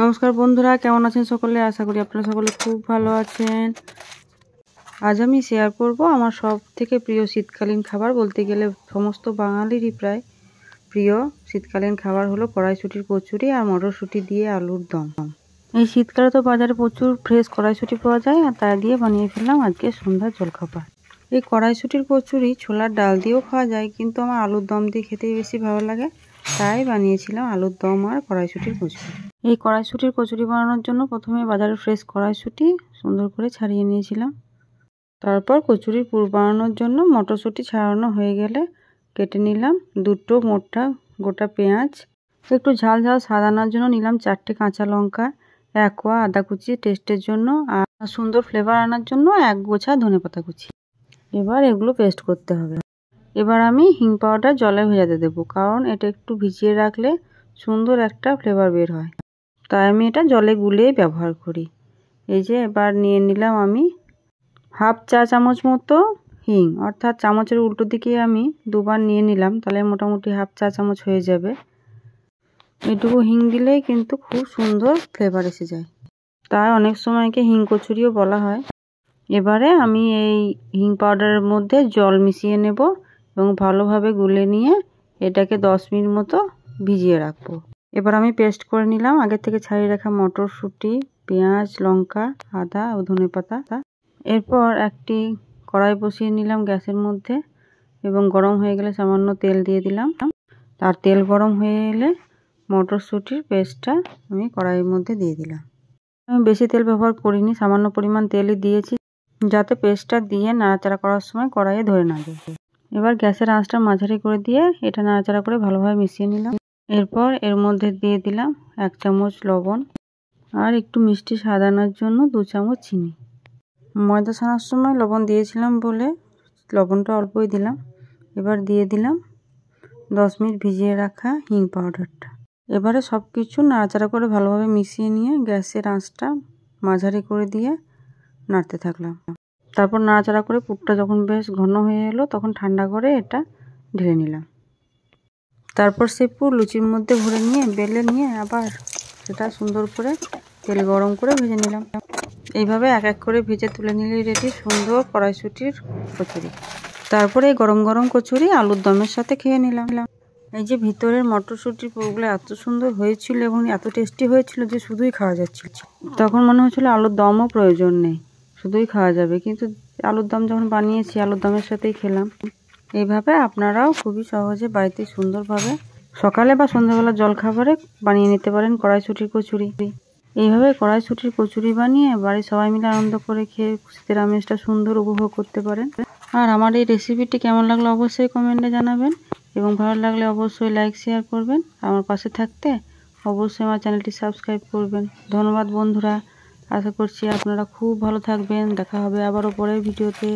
নমস্কার বন্ধুরা, কেমন আছেন সকলে? আশা করি আপনারা সকলে খুব ভালো আছেন। আজ আমি শেয়ার করব আমার সব থেকে প্রিয় শীতকালীন খাবার, বলতে গেলে সমস্ত বাঙালিরই প্রায় প্রিয় শীতকালীন খাবার হলো কড়াইশুঁটির কচুরি আর মটরশুঁটি দিয়ে আলুর দম। এই শীতকালে তো বাজারে প্রচুর ফ্রেশ কড়াইশুঁটি পাওয়া যায়, আর তাই দিয়ে বানিয়ে ফেললাম আজকে সন্ধ্যার জলখাবার। এই কড়াইশুঁটির কচুরি ছোলার ডাল দিয়েও খাওয়া যায়, কিন্তু আমার আলুর দম দিয়ে খেতেই বেশি ভালো লাগে, তাই বানিয়েছিলাম আলুর দম আর কড়াইশুঁটির কচুরি। এই কড়াইশুঁটির কচুরি বানানোর জন্য প্রথমে বাজারে ফ্রেশ কড়াইশুঁটি সুন্দর করে ছাড়িয়ে নিয়েছিলাম। তারপর কচুরির পুর বানানোর জন্য মটরশুঁটি ছাড়ানো হয়ে গেলে কেটে নিলাম দুটো মোটা গোটা পেঁয়াজ। একটু ঝাল ঝাল স্বাদ আনার জন্য নিলাম 4টে কাঁচা লঙ্কা, 1 কোয়া আদা কুচি টেস্টের জন্য, আর সুন্দর ফ্লেভার আনার জন্য 1 গোছা ধনেপাতা কুচি। এবার এগুলো পেস্ট করতে হবে। এবার আমি হিং পাউডার জলে ভেজাতে দেবো, কারণ এটা একটু ভিজিয়ে রাখলে সুন্দর একটা ফ্লেভার বের হয়, তাই আমি এটা জলে গুলিয়ে ব্যবহার করি। এই যে এবার নিয়ে নিলাম আমি 1/2 চা চামচ মতো হিং, অর্থাৎ চামচের উল্টো দিকে আমি দুবার নিয়ে নিলাম, তাহলে মোটামুটি 1/2 চা চামচ হয়ে যাবে। এটুকু হিং দিলেই কিন্তু খুব সুন্দর ফ্লেভার এসে যায়, তাই অনেক সময়কে হিং কচুরিও বলা হয়। এবারে আমি এই হিং পাউডারের মধ্যে জল মিশিয়ে নেব এবং ভালোভাবে গুলে নিয়ে এটাকে 10 মিনিট মতো ভিজিয়ে রাখবো। এবার আমি পেস্ট করে নিলাম আগে থেকে ছাড়িয়ে রাখা মটরশুঁটি, পেঁয়াজ, লঙ্কা, আদা ও ধনেপাতা। এরপর একটি কড়াই বসিয়ে নিলাম গ্যাসের মধ্যে এবং গরম হয়ে গেলে সামান্য তেল দিয়ে দিলাম। আর তেল গরম হয়ে এলে মটরশুঁটির পেস্টটা আমি কড়াইয়ের মধ্যে দিয়ে দিলাম। আমি বেশি তেল ব্যবহার করিনি, সামান্য পরিমাণ তেলই দিয়েছি, যাতে পেস্টটা দিয়ে নাড়াচাড়া করার সময় কড়াইয়ে ধরে না যায়। এবার গ্যাসের আঁচটা মাঝারি করে দিয়ে এটা নাড়াচাড়া করে ভালোভাবে মিশিয়ে নিলাম। এরপর এর মধ্যে দিয়ে দিলাম 1 চামচ লবণ আর একটু মিষ্টি স্বাদ আনার জন্য 2 চামচ চিনি। ময়দা ছানার সময় লবণ দিয়েছিলাম বলে লবণটা অল্পই দিলাম। এবার দিয়ে দিলাম 10 মিনিট ভিজিয়ে রাখা হিং পাউডারটা। এবারে সব কিছু নাড়াচাড়া করে ভালোভাবে মিশিয়ে নিয়ে গ্যাসের আঁচটা মাঝারি করে দিয়ে নাড়তে থাকলাম। তারপর নাড়াচাড়া করে পুরটা যখন বেশ ঘন হয়ে এলো তখন ঠান্ডা করে এটা ঢেলে নিলাম। তারপর সেই পুর লুচির মধ্যে ভরে নিয়ে বেলে নিয়ে আবার সেটা সুন্দর করে তেল গরম করে ভেজে নিলাম। এইভাবে এক এক করে ভেজে তুলে নিলেই রেডি সুন্দর কড়াইশুঁটির কচুরি। তারপরে এই গরম গরম কচুরি আলুর দমের সাথে খেয়ে নিলাম। এই যে ভিতরের মটরশুঁটির পুরগুলো এত সুন্দর হয়েছিল এবং এত টেস্টি হয়েছিল যে শুধুই খাওয়া যাচ্ছিল। তখন মনে হচ্ছিল আলুর দমও প্রয়োজন নেই, শুধুই খাওয়া যাবে, কিন্তু আলুর দম যখন বানিয়েছি আলুর দমের সাথেই খেলাম। এইভাবে আপনারাও খুবই সহজে বাড়িতে সুন্দরভাবে সকালে বা সন্ধ্যাবেলা জলখাবারে বানিয়ে নিতে পারেন কড়াইশুঁটির কচুরি। এইভাবে কড়াইশুঁটির কচুরি বানিয়ে বাড়ির সবাই মিলে আনন্দ করে খেয়ে শীতের আমেজটা সুন্দর উপভোগ করতে পারেন। আর আমার এই রেসিপিটি কেমন লাগলো অবশ্যই কমেন্টে জানাবেন এবং ভালো লাগলে অবশ্যই লাইক শেয়ার করবেন। আমার পাশে থাকতে অবশ্যই আমার চ্যানেলটি সাবস্ক্রাইব করবেন। ধন্যবাদ বন্ধুরা, আশা করছি আপনারা খুব ভালো থাকবেন। দেখা হবে আবারও পরের ভিডিওতে।